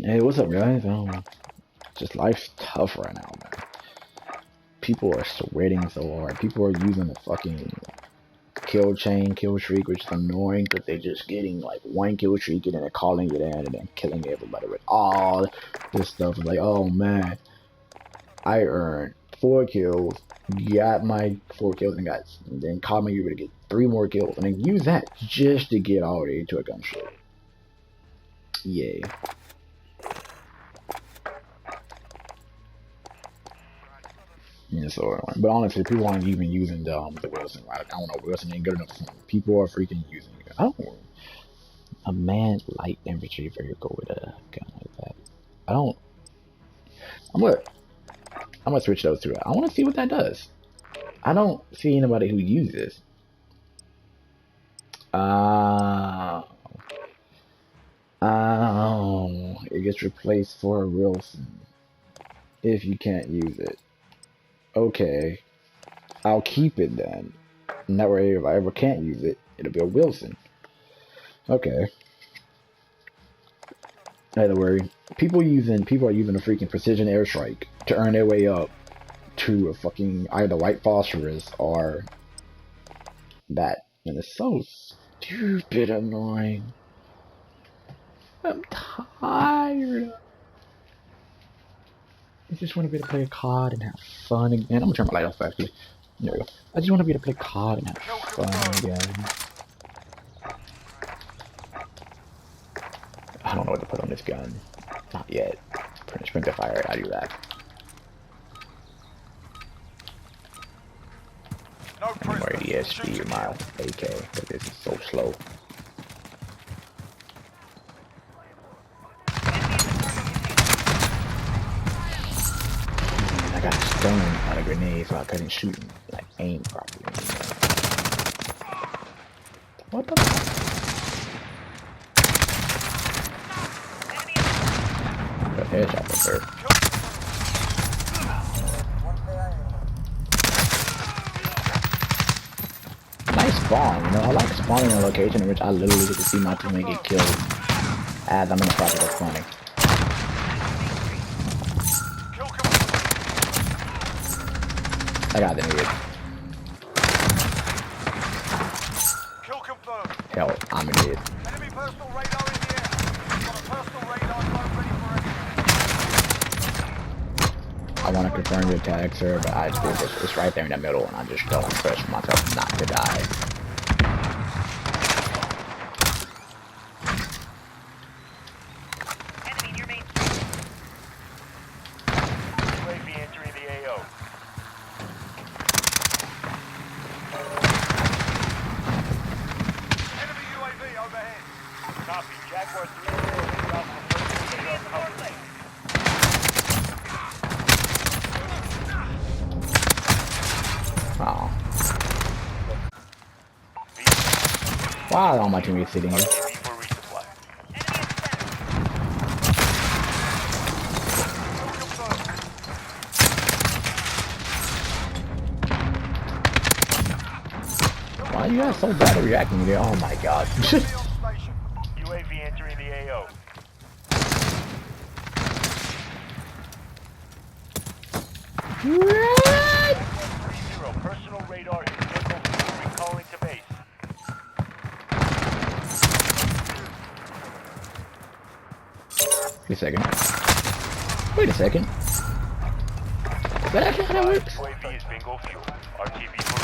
Hey, what's up, guys? Just life's tough right now, man. People are sweating so hard. People are using the fucking kill chain, kill streak, which is annoying because they're just getting like one kill streak and then they're calling it in and then killing everybody with all this stuff. It's like, oh man, I earned 4 kills, got my 4 kills, and then called me over to get 3 more kills, and then use that just to get all the way to a gunshot. Yay. Yeah, so, but honestly, people aren't even using the Wilson. Like, I don't know, Wilson ain't good enough for them. People are freaking using it. I don't know. A man's light infantry very go with a gun like that. I'm gonna switch those two out. I want to see what that does. I don't see anybody who uses. It gets replaced for Wilson if you can't use it. Okay, I'll keep it then. And that way, if I ever can't use it, it'll be a Wilson. Okay. Not to worry. People are using a freaking precision airstrike to earn their way up to a fucking either white phosphorus or that, and it's so stupid annoying. I'm tired. I just want to be able to play a COD and have fun again. I'm gonna turn my light off actually. There we go. I just want to be able to play COD and have fun again. I don't know what to put on this gun. Not yet. Sprint to fire. I do that. I'm ready to ESP with my AK, but this is so slow. I got stoned on a grenade, so I couldn't shoot and like aim properly. What the fuck? Headshot for sure. Nice spawn, you know. I like spawning in a location in which I literally get to see my teammate get killed as I'm in the process of spawning. I got the idiot. Hell, I'm an idiot. I want to confirm the attack, sir, but I just, it's right there in the middle, and I just don't trust myself not to die. Enemy near main street. UAV entering the AO. Enemy UAV overhead. Copy. Jaguar 3-0 off the first coverage. Oh. Why are all my teammates sitting here? Why are you guys so bad at reacting there? Oh my god. UAV entering the AO. Personal radar is visible. Recalling to base. Wait a second. Wait a second. Is that actually how that works? UAV is bingo fuel. RTV for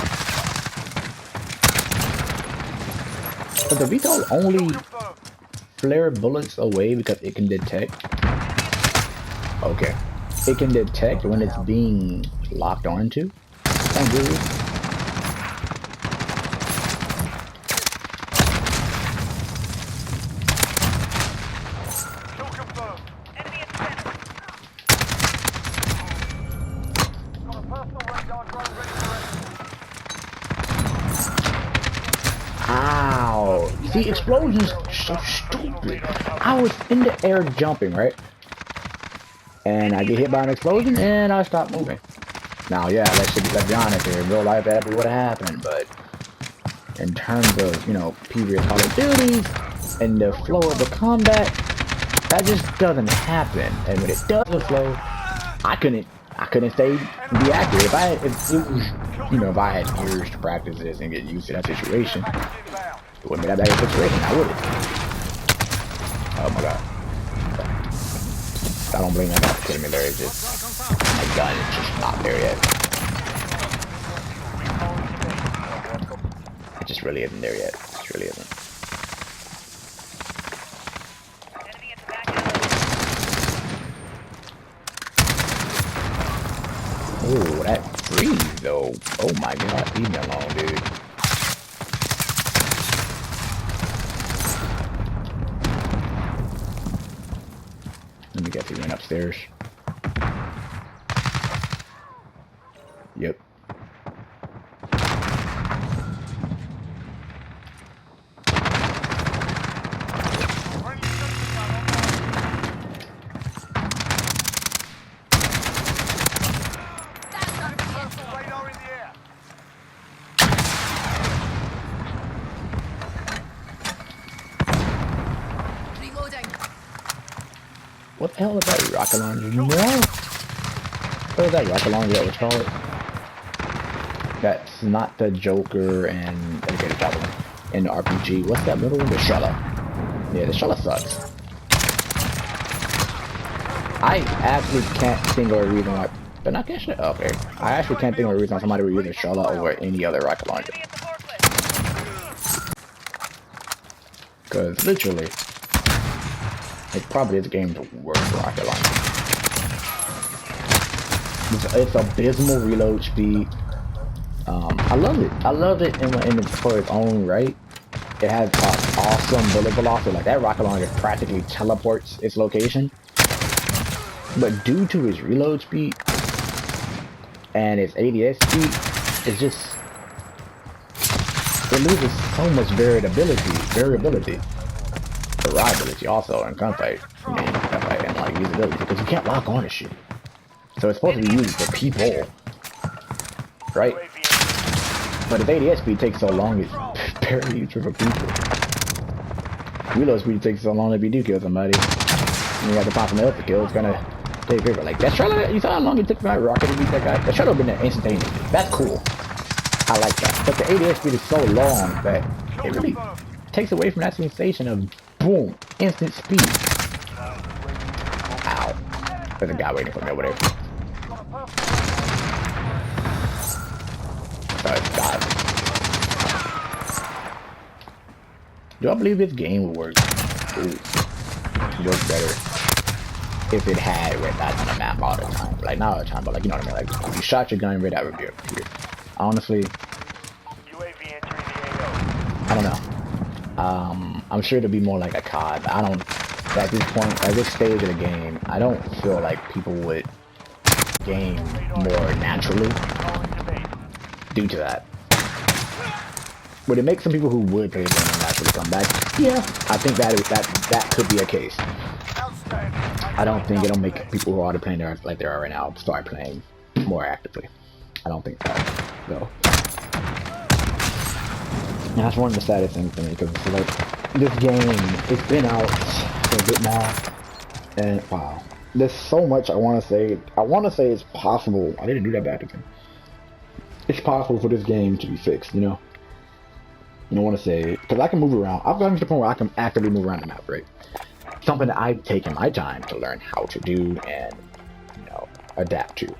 But the VTOL only flare bullets away because it can detect. Okay. It can detect when it's being locked onto. Thank you. kill confirmed. Enemy in center. Got a personal radar drone ready for Ow. See, explosions are so stupid. I was in the air jumping, right? And I get hit by an explosion and I stop moving. Now, yeah, let's be honest here. In real life, that would have happened, but in terms of, you know, previous Call of Duty and the flow of the combat, That just doesn't happen. And when it does flow, I couldn't stay be accurate. If it was, you know, if I had years to practice this and get used to that situation, it wouldn't be that bad of a situation. I wouldn't. Oh my god. I don't blame that guy for killing me there. It's just my gun is just not there yet. It just really isn't there yet. It just really isn't. Oh, that freeze though. Oh my god, leave me alone, dude. Let me guess, he went upstairs. Yep. What the hell is that rocket launcher? No! What is that rocket launcher that was called? That's not the Joker and Dedicated Javelin in the RPG. What's that middle one? The Shala. Yeah, the Shala sucks. I actually can't think of a reason why. But not catching it? Okay. I actually can't think of a reason why somebody would use the Shala over any other rocket launcher. Because literally, it probably is the game's worst rocket launcher. It's abysmal reload speed. I love it. I love it for its own right. It has awesome bullet velocity. Like that rocket launcher practically teleports its location. But due to its reload speed and its ADS speed, it loses so much variability. Reliability also in gunfight. I mean, gunfight and like usability because you can't lock on to shit. So it's supposed to be used for people, right? But its ADS speed takes so long, it's barely useful for people. Reload speed takes so long if you do kill somebody. And you have to pop something else to kill, it's gonna take forever. Like that shuttle, you saw how long it took for that rocket to beat that guy? The shuttle been there instantaneously. That's cool. I like that. But the ADS speed is so long that it really takes away from that sensation of boom, instant speed. Ow. There's a guy waiting for me over there. God. Do I believe this game would work? Work better if it had red dots on the map all the time. Like not all the time, but like you know what I mean. Like if you shot your gun, red dot would appear. Honestly, I don't know. I'm sure it'll be more like a COD. I don't. At this point, at this stage of the game, I don't feel like people would game more naturally due to that. Would it make some people who would play the game naturally come back? Yeah, I think that could be a case. I don't think it'll make people who are already playing there like they are right now start playing more actively. I don't think that, though. And that's one of the saddest things to me because it's like this game, it's been out for a bit now, and wow, there's so much I want to say. I want to say it's possible. I didn't do that back again. It's possible for this game to be fixed, you know. I don't want to say because I can move around. I've gotten to the point where I can actively move around the map, right? Something that I've taken my time to learn how to do and adapt to.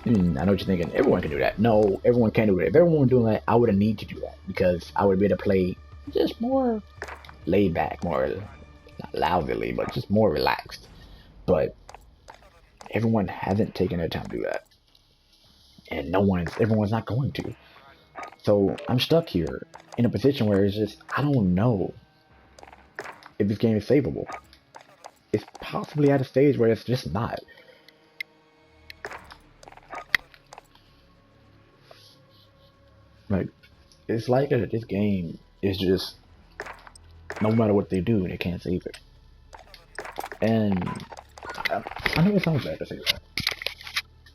I know what you're thinking. Everyone can do that. No, everyone can't do it. If everyone was doing that, I wouldn't need to do that because I would be able to play just more laid back, more not loudly, but just more relaxed. But everyone hasn't taken their time to do that, and everyone's not going to. So I'm stuck here in a position where it's just I don't know if this game is savable. It's possibly at a stage where it's just not. Like, it's like this game is just, no matter what they do, they can't save it. And I know it sounds bad to say that,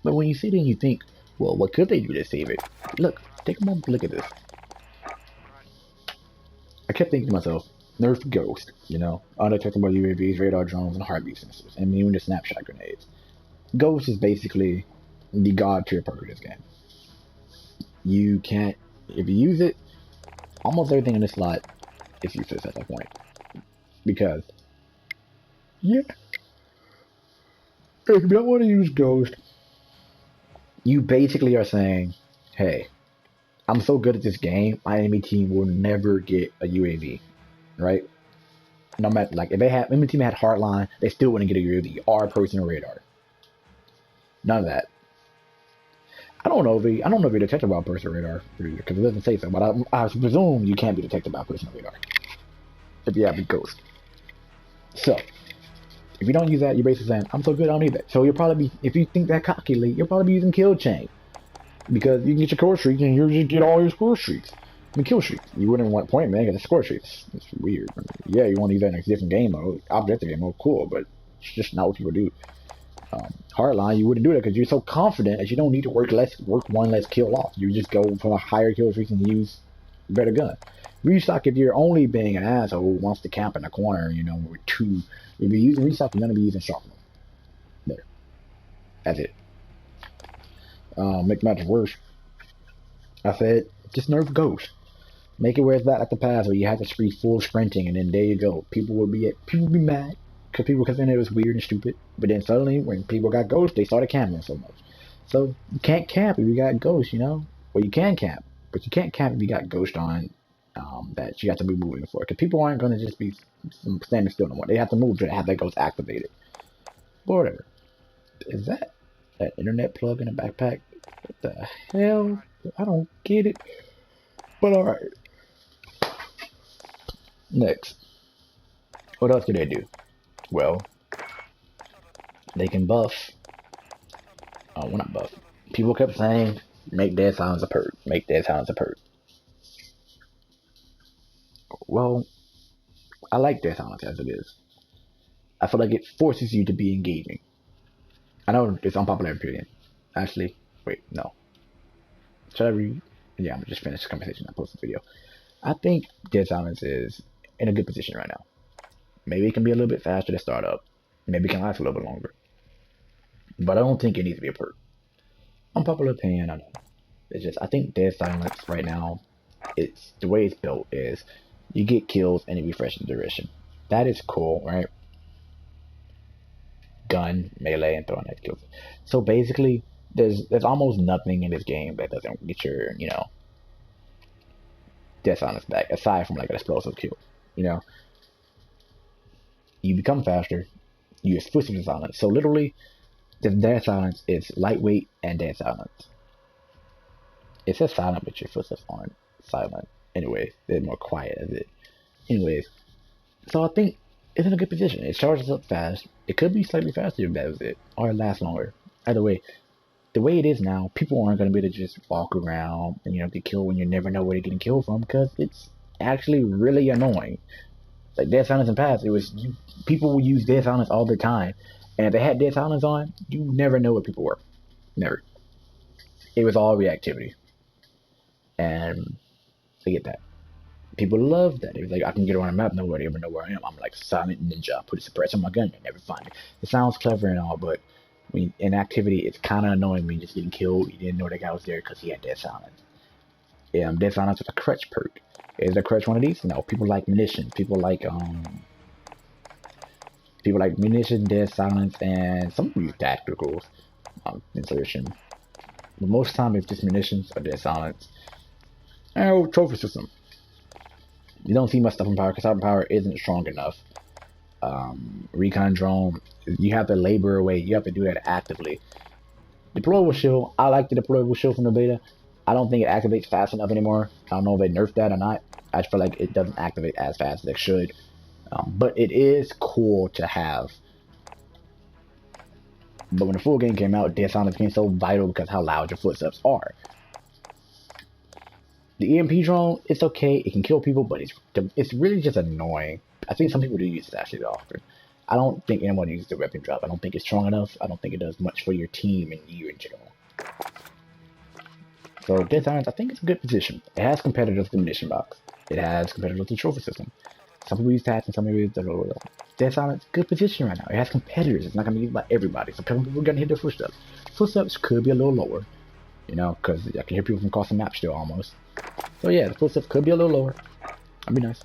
but when you sit and you think, well, what could they do to save it? Look, take a moment to look at this. I kept thinking to myself, Nerf Ghost, you know, undetectable UAVs, radar drones, and heartbeat sensors, and immune to snapshot grenades. Ghost is basically the god tier perk of this game. You can't, if you use it, almost everything in this slot is useless at that point. Because, yeah, if you don't want to use Ghost, you basically are saying, hey, I'm so good at this game, my enemy team will never get a UAV, right? No matter, like, if they had, enemy team had hardline, they still wouldn't get a UAV or personal radar. None of that. I don't know if you're detected by personal radar because it doesn't say so, but I presume you can't be detected by personal radar if you have a Ghost. So if you don't use that, you're basically saying, I'm so good, I don't need that. So you'll probably be, if you think that cockily, you'll probably be using kill chain because you can get your core streaks and you just get all your score streaks. I mean, kill streaks. You wouldn't want point man because it's score streaks. It's weird. I mean, yeah, you want to use that in a different game mode, objective game mode, cool, but it's just not what people do. Hardline, you wouldn't do that because you're so confident that you don't need to work one less kill off. You just go for a higher kill streak and use a better gun. Restock, if you're only being an asshole who wants to camp in the corner, you know, with two, if you're using restock, you're gonna be using sharpener. There, that's it. Make matters worse, I said just nerf Ghost. Make it where it's not at the pass where you have to spree full sprinting and then there you go. People would be mad. Because people considered it was weird and stupid. But then suddenly, when people got Ghost, they started camping so much. So, you can't camp if you got Ghost, you know? Well, you can camp. But you can't camp if you got Ghost on that you have to be moving for. Because people aren't going to just be standing still no more. They have to move to have that Ghost activated. But whatever. Is that an internet plug in a backpack? What the hell? I don't get it. But alright. Next. What else can they do? Well, they can buff. Oh, well, not buff. People kept saying, make dead silence a perk. Make dead silence a perk. Well, I like dead silence as it is. I feel like it forces you to be engaging. I know it's unpopular opinion. Actually, wait, no. Should I read? Yeah, I'm gonna just finish the conversation and post the video. I think dead silence is in a good position right now. Maybe it can be a little bit faster to start up. Maybe it can last a little bit longer. But I don't think it needs to be a perk. Unpopular opinion, I know. It's just, I think dead silence right now, it's the way it's built is you get kills and it refreshes the duration. That is cool, right? Gun, melee, and throwing that kills. So basically, there's almost nothing in this game that doesn't get your, you know, dead silence back, aside from like an explosive kill, you know? You become faster, you switch to silence. So literally, the dead silence is lightweight and dead silence. It says silent, but your footsteps aren't silent. Anyways, they're more quiet as it. Anyways, so I think it's in a good position. It charges up fast. It could be slightly faster if that was it, or it lasts longer. Either way, the way it is now, people aren't going to be able to just walk around and, you know, get killed when you never know where they're getting killed from because it's actually really annoying. Like dead silence in past, people would use dead silence all the time, and if they had dead silence on, you never know where people were. Never. It was all reactivity, and I get that. People love that. It was like I can get around a map, nobody ever know where I am. I'm like silent ninja. Put a suppressor on my gun, you never find it. It sounds clever and all, but when in activity, it's kind of annoying when you're just getting killed. You didn't know the guy was there because he had dead silence. Dead silence with a crutch perk. Is the crutch one of these? No. People like munitions. People like munitions, dead silence, and some use tacticals insertion. But most of the time, it's just munitions or dead silence. And trophy system. You don't see much stuff in power because power isn't strong enough. Recon drone, you have to labor away. You have to do that actively. Deployable shield. I like the deployable shield from the beta. I don't think it activates fast enough anymore. I don't know if they nerfed that or not. I feel like it doesn't activate as fast as it should. But it is cool to have. But when the full game came out, dead silence became so vital because how loud your footsteps are. The EMP drone, it's okay. It can kill people, but it's really just annoying. I think some people do use it actually often. I don't think anyone uses the weapon drop. I don't think it's strong enough. I don't think it does much for your team and you in general. So dead silence, I think it's a good position. It has competitors with the munition box. It has competitors with the trophy system. Some people use tats and some people use the lower. Dead Silence, good position right now. It has competitors. It's not going to be used by everybody. So some people are going to hit their footsteps. Footsteps could be a little lower, you know, because I can hear people from across the map still almost. So yeah, the footsteps could be a little lower. That'd be nice.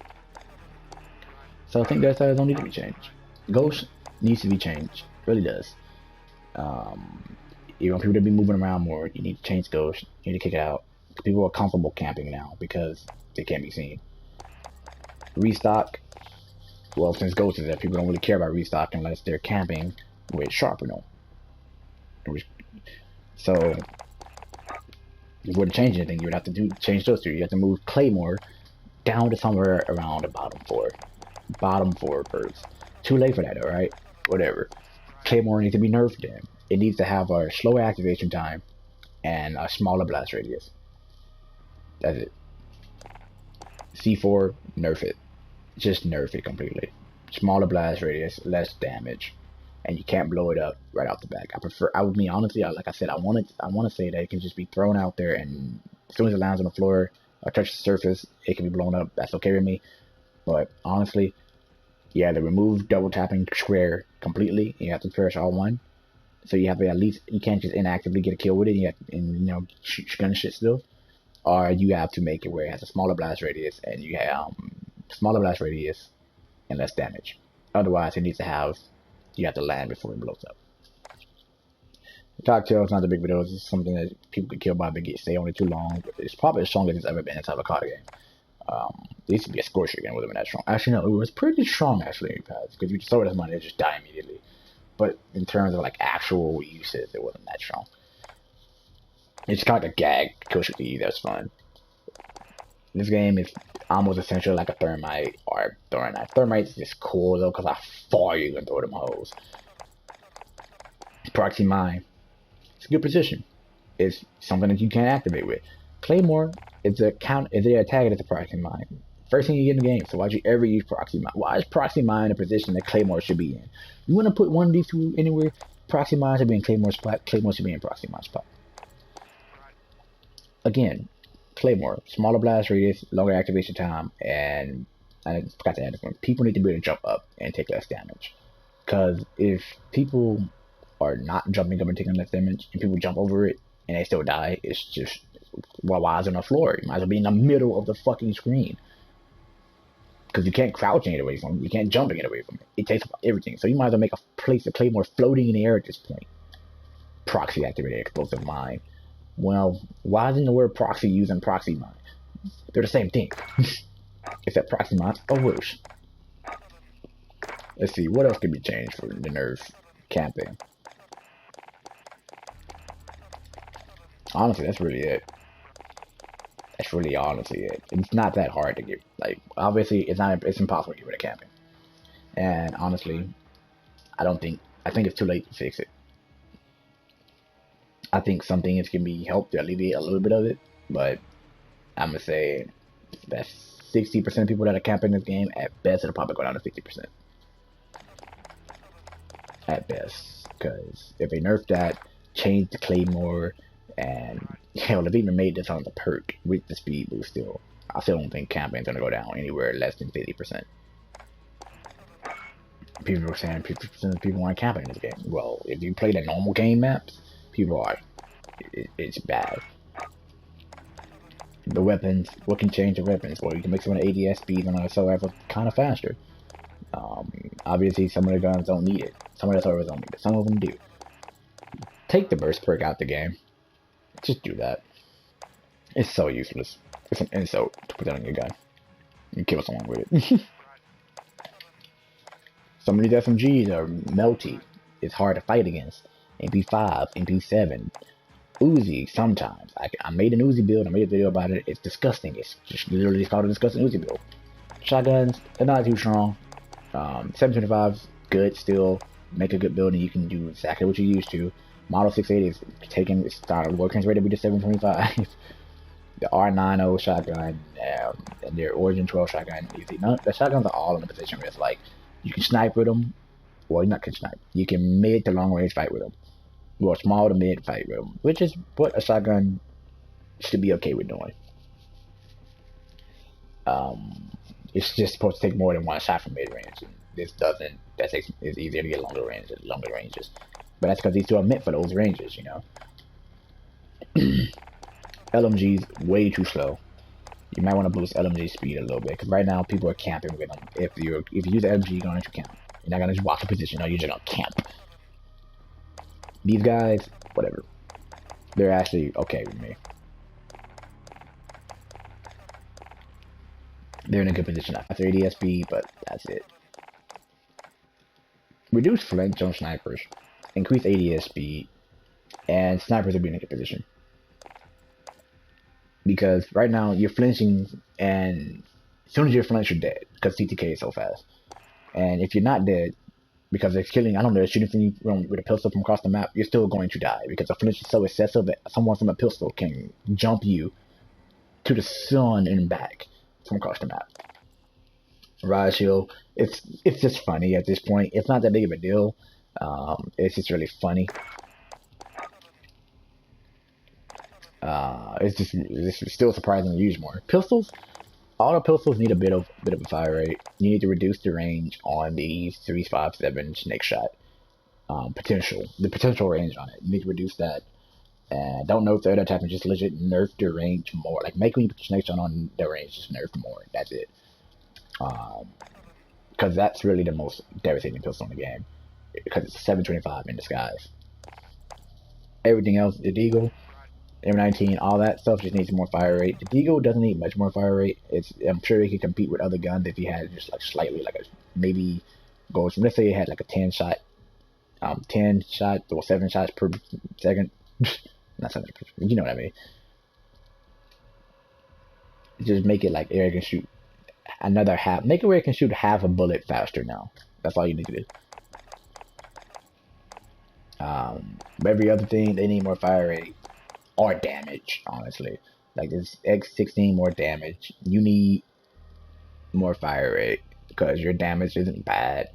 So I think Dead Silence don't need to be changed. Ghost needs to be changed. It really does. You want people to be moving around more. You need to change Ghost. You need to kick it out. People are comfortable camping now because they can't be seen. Restock. Well, since Ghost is there, people don't really care about restock unless they're camping with Sharp, you know. So, if you were to change anything, you would have to change those two. You have to move Claymore down to somewhere around the bottom four. Bottom four first. Too late for that, alright? Whatever. Claymore needs to be nerfed then. It needs to have a slower activation time and a smaller blast radius. That's it. C4, nerf it. Just nerf it completely. Smaller blast radius, less damage, and you can't blow it up right off the back. I would mean honestly, like I said, I want to say that it can just be thrown out there, and as soon as it lands on the floor or touches the surface, it can be blown up. That's okay with me. But honestly, yeah, to remove double tapping square completely, you have to press R1. So you have to at least, you can't just inactively get a kill with it. You have to, and, you know, gun shit still. Or you have to make it where it has a smaller blast radius, and you have smaller blast radius and less damage. Otherwise, it needs to have, you have to land before it blows up. The cocktail is not the big video. It's just something that people could kill by but stay on it too long. It's probably the strongest it's ever been inside of a card game. It used to be a scorcher again, wasn't that strong. Actually, no, it was pretty strong actually, because you throw it as money, it just die immediately. But in terms of like actual uses, it wasn't that strong. It's kind of like a gag kill streak to you. That's fun. This game is almost essentially like a thermite or Thornite. Thermite's just cool though, because how far you can throw them hoes. Proxy Mine. It's a good position. It's something that you can't activate with. Claymore is a tag as a Proxy Mine. First thing you get in the game, so why'd you ever use Proxy Mine? Why is Proxy Mine a position that Claymore should be in? You want to put one of these two anywhere, Proxy Mine should be in Claymore's spot, Claymore should be in Proxy Mine's spot. Again, Claymore, smaller blast radius, longer activation time, and I forgot to add this one. People need to be able to jump up and take less damage. Because if people are not jumping up and taking less damage, and people jump over it and they still die, it's just, well, why is it on the floor? You might as well be in the middle of the fucking screen. Because you can't crouch and get away from it. You can't jump and get away from it. It takes up everything. So you might as well make a place of Claymore floating in the air at this point. Proxy activated explosive mine. Well, why isn't the word proxy used in Proxy Mine? They're the same thing. Except Proxy Mines are worse. Let's see, what else could be changed for the nerf camping? Honestly, that's really it. That's really honestly it. It's not that hard to get, like, obviously it's impossible to get rid of camping. And honestly, I think it's too late to fix it. I think some things can be helped to alleviate a little bit of it, but I'm gonna say that 60% of people that are camping this game, at best, it'll probably go down to 50%. At best, because if they nerf that, change the Claymore, and hell, they've even made this on the perk with the speed boost still. I still don't think camping's gonna go down anywhere less than 50%. People are saying 50% of people aren't camping in this game. Well, if you play the normal game maps, people are. It's bad. The weapons, what can change the weapons? Well, you can make some of the ADS speeds on a assault rifle kind of faster. Obviously, some of the guns don't need it. Some of the assault rifles don't need it. Some of them do. Take the burst perk out the game. Just do that. It's so useless. It's an insult to put that on your gun. You kill someone with it. Some of these SMGs are melty. It's hard to fight against. MP5, MP7, Uzi sometimes. I made an Uzi build. I made a video about it. It's disgusting. It's just literally called a disgusting Uzi build. Shotguns, they're not too strong. 725's good still. Make a good build and you can do exactly what you used to. Model 680 is taking its working rate to be the 725. The R90 shotgun and their Origin 12 shotgun. The shotguns are all in a position where it's like you can snipe with them. Well, you're not can snipe. You can mid to long range fight with them. Well, small to mid fight with them, which is what a shotgun should be okay with doing. It's just supposed to take more than one shot from mid range. And this doesn't. That takes it's easier to get longer ranges. But that's because these two are meant for those ranges, you know. LMG's way too slow. You might want to boost LMG speed a little bit because right now people are camping with them. If you use the LMG, you're gonna camp. You're not gonna just walk a position. No, you're just gonna camp. These guys, whatever. They're actually okay with me. They're in a good position after ADS speed, but that's it. Reduce flinch on snipers, increase ADS speed, and snipers will be in a good position. Because right now you're flinching, and as soon as you're flinched, you're dead because TTK is so fast. And if you're not dead, because they're killing, I don't know, they're shooting from you with a pistol from across the map, you're still going to die because the flinch is so excessive that someone from a pistol can jump you to the sun and back from across the map. Rise Shield, it's just funny at this point. It's not that big of a deal. It's just really funny. It's still surprising to use more pistols. All the pistols need a bit of a fire rate. You need to reduce the range on the 357 snake shot the potential range on it. You need to reduce that. And don't nerf the other type and just legit nerf the range more. Like make when you put the snake shot on the range, just nerf more. That's it. Because that's really the most devastating pistol in the game. Because it's 725 in disguise. Everything else, the Deagle, M19, all that stuff just needs more fire rate. The Deagle doesn't need much more fire rate. I'm sure he could compete with other guns if he had just like slightly like a maybe goes from, let's say he had like a 10 shot or 7 shots per second. Not 7, you know what I mean. Just make it like Eric can shoot another half. Make it where it can shoot half a bullet faster now. That's all you need to do. Every other thing, they need more fire rate or damage, honestly. Like this X16 more damage. You need more fire rate because your damage isn't bad.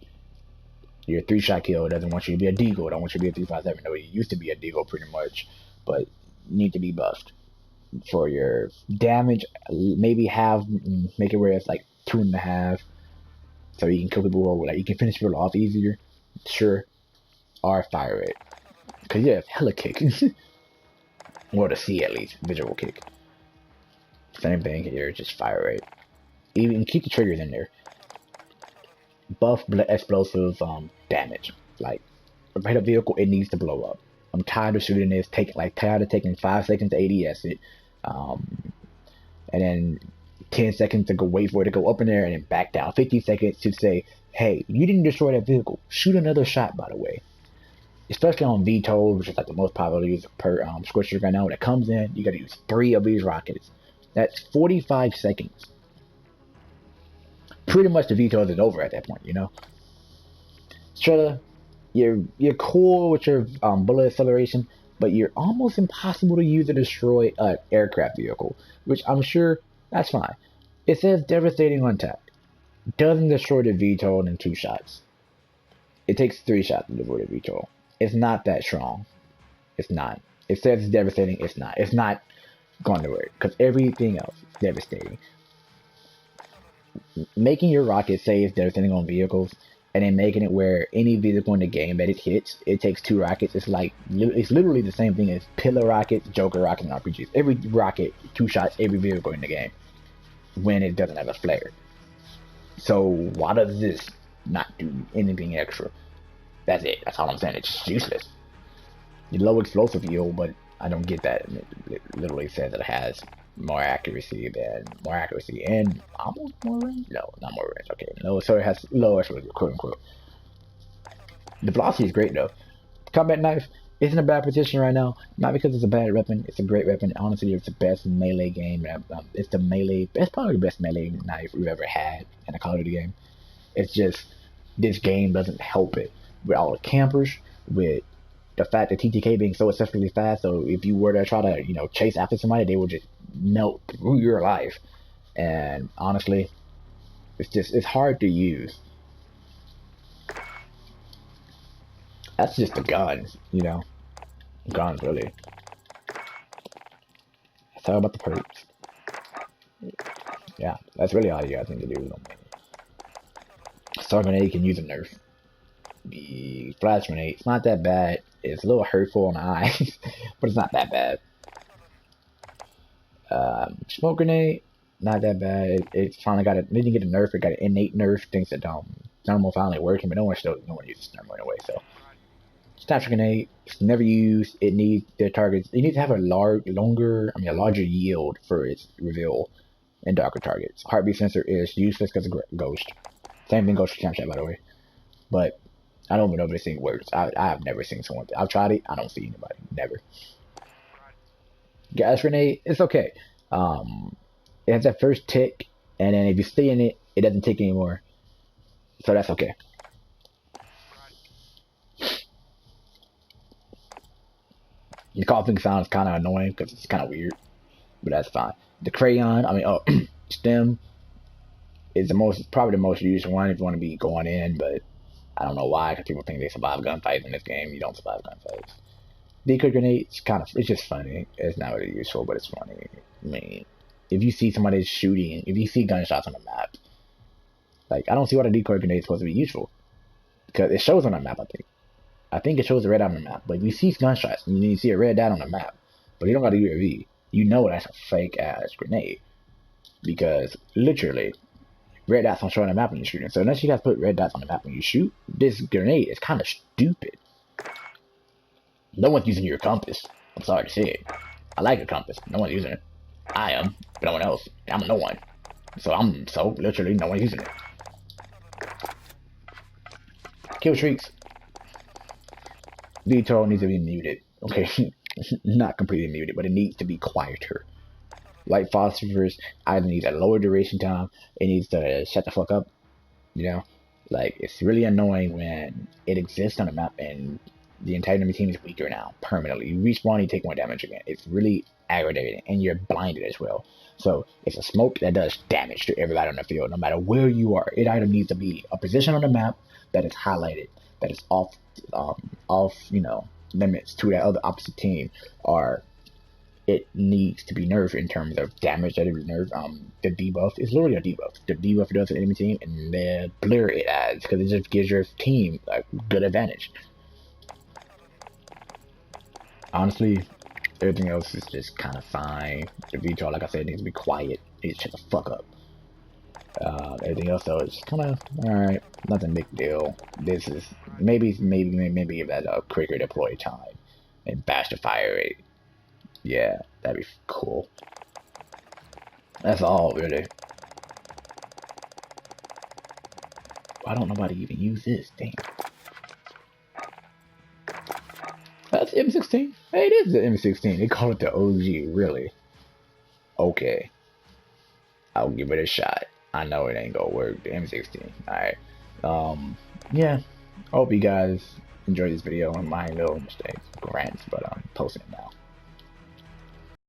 Your 3-shot kill doesn't want you to be a Deagle. Don't want you to be a 357. No, you used to be a Deagle pretty much, but you need to be buffed. For your damage, maybe make it where it's like 2.5, so you can kill people, like you can finish people off easier. Sure, or fire rate, because you have hella kick, or to see at least visual kick. Same thing here, just fire rate. Even keep the triggers in there. Buff explosive damage. Like if I hit a vehicle, it needs to blow up. I'm tired of shooting this, tired of taking 5 seconds to ADS it, and then 10 seconds to wait for it to go up in there and then back down. 50 seconds to say, hey, you didn't destroy that vehicle. Shoot another shot, by the way. Especially on VTOL, which is like the most popular use per scorcher right now. When it comes in, you got to use 3 of these rockets. That's 45 seconds. Pretty much the VTOL is over at that point, you know. Strela, you're cool with your bullet acceleration, but you're almost impossible to use to destroy an aircraft vehicle, which I'm sure that's fine. It says devastating on tap. Doesn't destroy the VTOL in 2 shots. It takes 3 shots to destroy the VTOL. It's not that strong. It's not. It says it's devastating. It's not. It's not going to work because everything else is devastating. Making your rocket say it's devastating on vehicles, and then making it where any vehicle in the game that it hits, it takes 2 rockets. It's literally the same thing as pillar rockets, Joker rockets, and RPGs. Every rocket, 2 shots, every vehicle in the game when it doesn't have a flare. So why does this not do anything extra? That's it. That's all I'm saying. It's just useless. You low explosive yield, but I don't get that. It literally says it has more accuracy and almost more range. No, not more range. Okay, no. So it has low explosive, quote unquote. The velocity is great though. Combat knife isn't a bad position right now. Not because it's a bad weapon. It's a great weapon. Honestly, it's the best melee game. It's the melee. It's probably the best melee knife we've ever had in a Call of Duty game. It's just this game doesn't help it with all the campers, with the fact that TTK being so exceptionally fast. So if you were to try to chase after somebody, they would just melt through your life. And honestly, it's hard to use. That's just the guns, guns really. Let's talk about the perks. Yeah, that's really all you guys need to do. Star grenade can use a nerf. The flash grenade, it's not that bad. It's a little hurtful on the eyes, but it's not that bad. Smoke grenade, not that bad. It's finally got it. Didn't get a nerf. It got an innate nerf. Things that thermal finally working, but no one uses thermal anyway. So, snapshot grenade, it's never used. It needs their targets. It needs to have a larger yield for its reveal and darker targets. Heartbeat sensor is useless because of ghost. Same thing goes for snapshot, by the way. But I don't even know if this thing works. I have never seen someone. I've tried it. I don't see anybody. Never. Gas grenade, it's okay. It has that first tick, and then if you stay in it, it doesn't tick anymore. So that's okay. The coughing sound is kind of annoying because it's kind of weird, but that's fine. The crayon, stem is probably the most used one if you want to be going in, but I don't know why, because people think they survive gunfights in this game. You don't survive gunfights. Decoy grenade, it's just funny. It's not really useful, but it's funny. I mean, if you see somebody shooting, if you see gunshots on the map, like, I don't see why the decoy grenade is supposed to be useful. Because it shows on the map, I think. I think it shows the red dot on the map. But if you see gunshots, and you see a red dot on the map, but you don't got a UAV, you know that's a fake-ass grenade. Because, literally, red dots don't show on the map when you're shooting. So unless you guys put red dots on the map when you shoot, this grenade is kind of stupid. No one's using your compass. I'm sorry to say it. I like a compass. No one's using it. I am, but no one else. I'm no one. So literally no one's using it. Kill streaks. VTOL needs to be muted. Okay, not completely muted, but it needs to be quieter. Light phosphorus either needs a lower duration time. It needs to shut the fuck up. You know, like, it's really annoying when it exists on the map and the entire enemy team is weaker now, permanently. You respawn, you take more damage again. It's really aggravating, and you're blinded as well. So, it's a smoke that does damage to everybody on the field, no matter where you are. It either needs to be a position on the map that is highlighted, that is off, limits to that other opposite team, or it needs to be nerfed in terms of damage that it will nerf. The debuff is literally a debuff. The debuff it does to the enemy team, and the blur it adds, because it just gives your team a good advantage. Honestly, everything else is just kind of fine. The VTOL, like I said, needs to be quiet. It's just a fuck up. Everything else though is kind of alright. Nothing big deal. This is maybe give that a quicker deploy time and faster fire rate. Yeah, that'd be cool. That's all really. Why don't nobody even use this? Damn. That's the M16. Hey, it is the M16. They call it the OG, really. Okay. I'll give it a shot. I know it ain't gonna work. The M16. Alright. Yeah. I hope you guys enjoyed this video and my little mistakes, grants, but I'm posting it now.